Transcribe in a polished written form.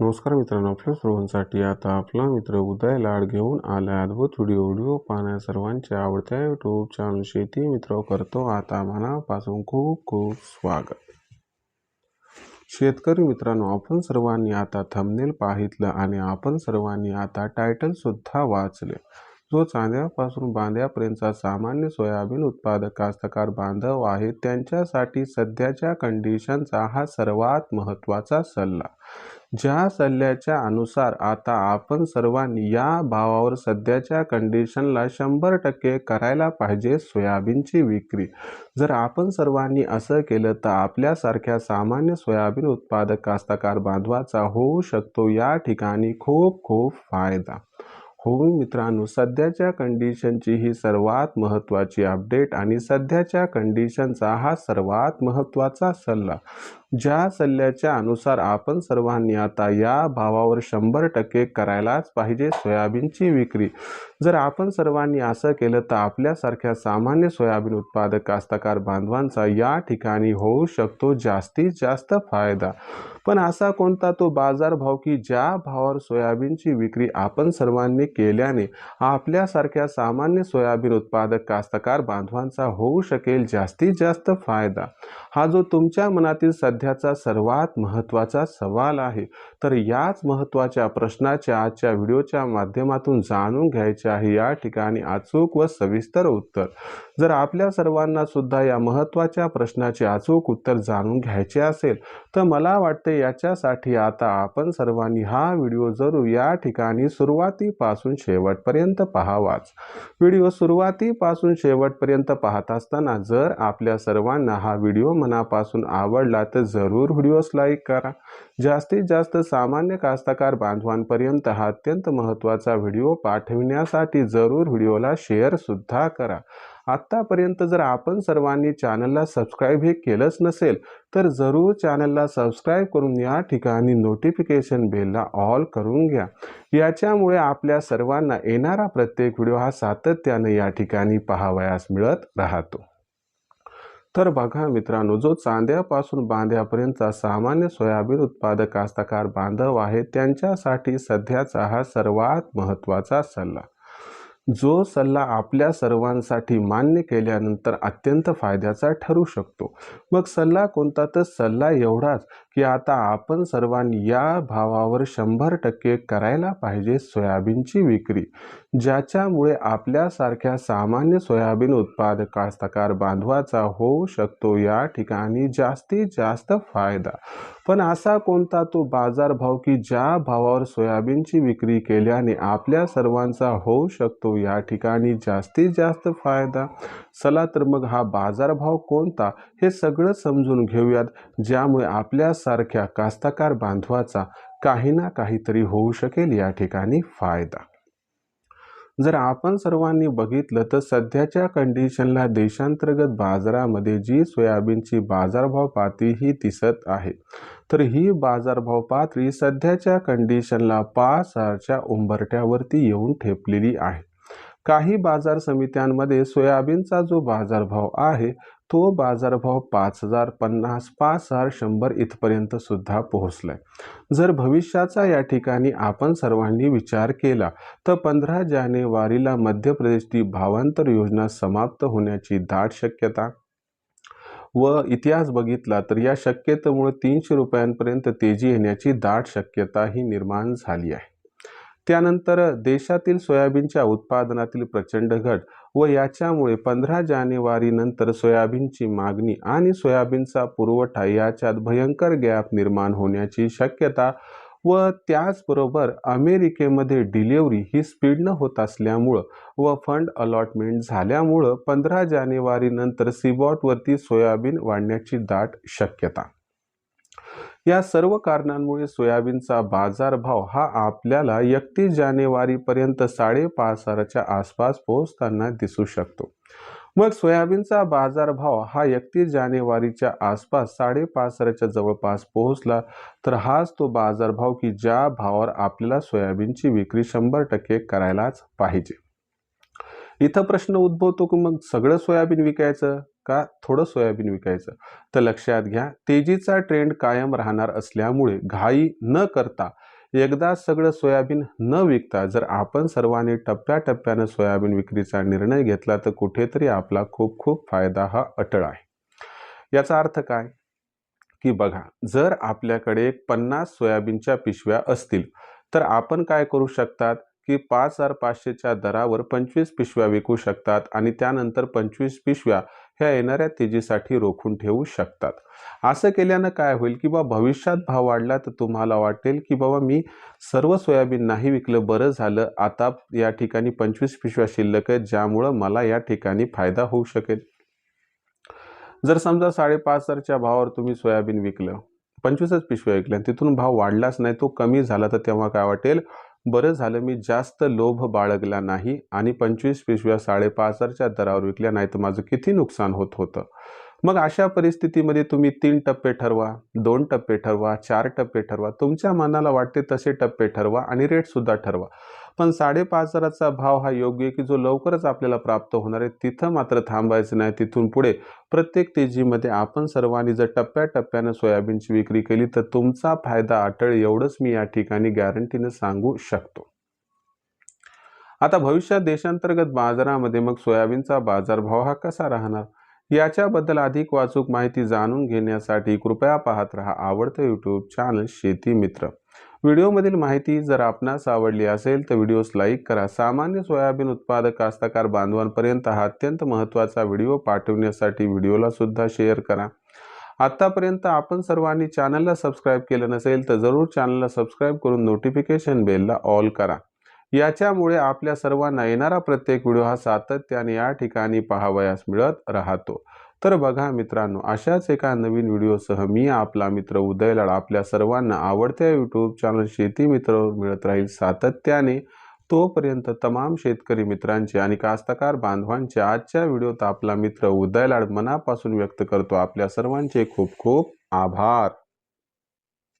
नमस्कार मित्रांनो, आपल्या सर्वांसाठी आता आपला मित्र उदय लाड घेऊन आला अद्भुत व्हिडिओ पाहण्या सर्वांच्या आवडत्या यूट्यूब चॅनल शेती मित्र करतो आता मनापासून खूप खूप स्वागत। शेतकरी मित्रांनो, आपण सर्वांनी आता थंबनेल पाहितलं आणि आपण सर्वांनी आता टायटल सुद्धा वाचले। जो चांद्यापासून बांध्यापर्यंतचा सामान्य सोयाबीन उत्पादक कास्तकार बांधव आहे त्यांच्यासाठी सध्याच्या कंडिशनचा हा सर्वात महत्त्वाचा सल्ला। ज्या सल्ल्याच्या अनुसार आता आपण सर्वांनी या भावावर सध्याच्या कंडिशनला 100% करायला पाहिजे सोयाबीनची विक्री। जर आपण सर्वांनी असं केलं तर आपल्यासारख्या सामान्य सोयाबीन उत्पादक कास्तकार बांधवाचा होऊ शकतो या ठिकाणी खूप खूप फायदा। हो मित्रांनो, सध्याच्या कंडिशनची ही सर्वात महत्त्वाची अपडेट आणि सध्याच्या कंडिशनचा हा सर्वात महत्त्वाचा सल्ला। ज्या सल्ल्याच्या अनुसार आपण सर्वांनी आता या भावावर 100% करायलाच पाहिजे सोयाबीनची विक्री। जर आपण सर्वांनी असं केलं तर आपल्यासारख्या सामान्य सोयाबीन उत्पादक कास्तकार बांधवांचा या ठिकाणी होऊ शकतो जास्तीत जास्त फायदा। पण असा कोणता तो बाजारभाव की ज्या भावावर सोयाबीनची विक्री आपण सर्वांनी केल्याने आपल्यासारख्या सामान्य सोयाबीन उत्पादक कास्तकार बांधवांचा होऊ शकेल जास्तीत जास्त फायदा। हा जो तुमच्या मनातील सध्याचा सर्वात महत्त्वाचा सवाल आहे, तर याच महत्त्वाच्या प्रश्नाच्या आजच्या व्हिडिओच्या माध्यमातून जाणून घ्यायचे आहे या ठिकाणी अचूक व सविस्तर उत्तर। जर आपल्या सर्वांना सुद्धा या महत्त्वाच्या प्रश्नाचे अचूक उत्तर जाणून घ्यायचे असेल तर मला वाटते याच्यासाठी आता आपण सर्वांनी हा व्हिडिओ जरूर या ठिकाणी सुरुवातीपासून शेवटपर्यंत पाहावाच। व्हिडिओ सुरुवातीपासून शेवटपर्यंत पाहत असताना जर आपल्या सर्वांना हा व्हिडिओ मनापासून आवडला तर जरूर व्हिडिओस लाईक करा। जास्तीत जास्त सामान्य कास्तकार बांधवांपर्यंत हा अत्यंत महत्त्वाचा व्हिडिओ पाठविण्यासाठी जरूर व्हिडिओला शेअर सुद्धा करा। आत्तापर्यंत जर आपण सर्वांनी चॅनलला सबस्क्राईब हे केलंच नसेल तर जरूर चॅनलला सबस्क्राईब करून या ठिकाणी नोटिफिकेशन बेलला ऑल करून घ्या। याच्यामुळे आपल्या सर्वांना येणारा प्रत्येक व्हिडिओ हा सातत्याने या ठिकाणी पाहावयास मिळत राहतो। तर बघा मित्रांनो, जो चांद्यापासून बांध्यापर्यंतचा सामान्य सोयाबीन उत्पादक कास्तकार बांधव आहे त्यांच्यासाठी सध्याचा हा सर्वात महत्त्वाचा सल्ला। जो सल्ला आपल्या सर्वांसाठी मान्य केल्यानंतर अत्यंत फायद्याचा ठरू शकतो। मग सल्ला कोणता? तर सल्ला एवढाच की आता आपण सर्वांनी या भावावर 100% करायला पाहिजे सोयाबीनची विक्री, ज्याच्यामुळे आपल्यासारख्या सामान्य सोयाबीन उत्पादक कास्तकार बांधवाचा होऊ शकतो या ठिकाणी जास्तीत जास्त फायदा। पण असा कोणता तो बाजारभाव की ज्या भावावर सोयाबीनची विक्री केल्याने आपल्या सर्वांचा होऊ शकतो या ठिकाणी जास्तीत जास्त फायदा? चला तर मग हा बाजारभाव कोणता हे सगळं समजून घेऊयात, ज्यामुळे आपल्यासारख्या कास्तकार बांधवाचा काही ना काहीतरी होऊ शकेल या ठिकाणी फायदा। जर आपण सर्वांनी बघितलं तर सध्याच्या कंडिशनला देशांतर्गत बाजारामध्ये जी सोयाबीनची बाजारभाव पातळी ही दिसत आहे, तर ही बाजारभाव पातळी सध्याच्या कंडिशनला 5,000च्या उंबरठ्यावरती येऊन ठेपलेली आहे। काही बाजार समित्यांमध्ये सोयाबीनचा जो बाजारभाव आहे तो बाजारभाव 5,050, 5,100 इथपर्यंत सुद्धा पोहोचलाय। जर भविष्याचा या ठिकाणी आपण सर्वांनी विचार केला तर 15 जानेवारीला मध्य प्रदेशची भावांतर योजना समाप्त होण्याची दाट शक्यता व इतिहास बघितला तर या शक्यतेमुळे 300 रुपयांपर्यंत तेजी येण्याची दाट शक्यता ही निर्माण झाली आहे। त्यानंतर देशातील सोयाबीनच्या उत्पादनातील प्रचंड घट व याच्यामुळे 15 जानेवारी नंतर सोयाबीनची मागणी आणि सोयाबीनचा पुरवठा याच्यात भयंकर गॅप निर्माण होण्याची शक्यता व त्याचबरोबर अमेरिकेमध्ये डिलिव्हरी ही स्पीडनं होत असल्यामुळं व फंड अलॉटमेंट झाल्यामुळं 15 जानेवारी नंतर सीबॉटवरती सोयाबीन वाढण्याची दाट शक्यता। या सर्व कारणांमुळे सोयाबीनचा बाजारभाव हा आपल्याला 31 जानेवारीपर्यंत 5,500च्या आसपास पोहोचताना दिसू शकतो। मग सोयाबीनचा बाजारभाव हा 31 जानेवारीच्या आसपास 5,500च्या जवळपास पोहोचला तर हाच तो बाजारभाव की ज्या भावावर आपल्याला सोयाबीनची विक्री 100% करायलाच पाहिजे। इथं प्रश्न उद्भवतो की मग सगळं सोयाबीन विकायचं का थोडं सोयाबीन विकायचं? तर लक्षात घ्या, तेजीचा ट्रेंड कायम राहणार असल्यामुळे घाई न करता एकदा सगळं सोयाबीन न विकता जर आपण सर्वांनी टप्प्याटप्प्यानं सोयाबीन विक्रीचा निर्णय घेतला तर कुठेतरी आपला खूप खूप फायदा हा अटळ आहे. याचा अर्थ काय की बघा, जर आपल्याकडे 50 सोयाबीनच्या पिशव्या असतील तर आपण काय करू शकतात की 5,500च्या दरावर 25 पिशव्या विकू शकतात आणि त्यानंतर 25 पिशव्या ह्या येणाऱ्या तेजीसाठी रोखून ठेवू शकतात. असं केल्यानं काय होईल की भविष्यात भाव वाढला तर तुम्हाला वाटेल की बाबा मी सर्व सोयाबीन नाही विकलं, बरं झालं, आता या ठिकाणी 25 पिशव्या शिल्लक आहेत ज्यामुळं मला या ठिकाणी फायदा होऊ शकेल. जर समजा 5,500च्या भावावर तुम्ही सोयाबीन विकलं, 25च पिशव्या विकल्या, तिथून भाव वाढलाच नाही, तो कमी झाला, तर तेव्हा काय वाटेल, बरं झालं मी जास्त लोभ बाळगला नाही आणि 25 पिशव्या 5,500च्या दरावर विकल्या, नाही तर माझं किती नुकसान होत होतं. मग अशा परिस्थितीमध्ये तुम्ही 3 टप्पे ठरवा, 2 टप्पे ठरवा, 4 टप्पे ठरवा, तुमच्या मनाला वाटते तसे टप्पे ठरवा आणि रेटसुद्धा ठरवा. पण 5,500चा भाव हा योग्य आहे की जो लवकरच आपल्याला प्राप्त होणार आहे, तिथं मात्र थांबायचं नाही. तिथून पुढे प्रत्येक तेजीमध्ये आपण सर्वांनी जर टप्प्याटप्प्यानं सोयाबीनची विक्री केली तर तुमचा फायदा अटळ, एवढंच मी या ठिकाणी गॅरंटीनं सांगू शकतो. आता भविष्यात देशांतर्गत बाजारामध्ये मग सोयाबीनचा बाजारभाव हा कसा राहणार, याच्याबद्दल अधिक वाचूक माहिती जाणून घेण्यासाठी कृपया पाहत रहा आवडतं यूट्यूब चॅनल शेती मित्र. व्हिडिओमधील माहिती जर आपणास आवडली असेल तर व्हिडिओस लाईक करा. सामान्य सोयाबीन उत्पादक कास्तकार बांधवांपर्यंत हा अत्यंत महत्त्वाचा व्हिडिओ पाठवण्यासाठी व्हिडिओला सुद्धा शेअर करा. आतापर्यंत आपण सर्वांनी चॅनलला सबस्क्राईब केलं नसेल तर जरूर चॅनलला सबस्क्राईब करून नोटिफिकेशन बेलला ऑल करा. याच्यामुळे आपल्या सर्वांना येणारा प्रत्येक व्हिडिओ हा सातत्याने या ठिकाणी पाहावयास मिळत राहतो. तर बघा मित्रांनो, अशाच एका नवीन व्हिडिओसह मी आपला मित्र उदय लाड आपल्या सर्वांना आवडत्या यूट्यूब चॅनल शेती मित्रावर मिळत राहील सातत्याने. तोपर्यंत तमाम शेतकरी मित्रांचे आणि कास्तकार बांधवांचे आजच्या व्हिडिओत आपला मित्र उदय लाड मनापासून व्यक्त करतो आपल्या सर्वांचे खूप खूप आभार.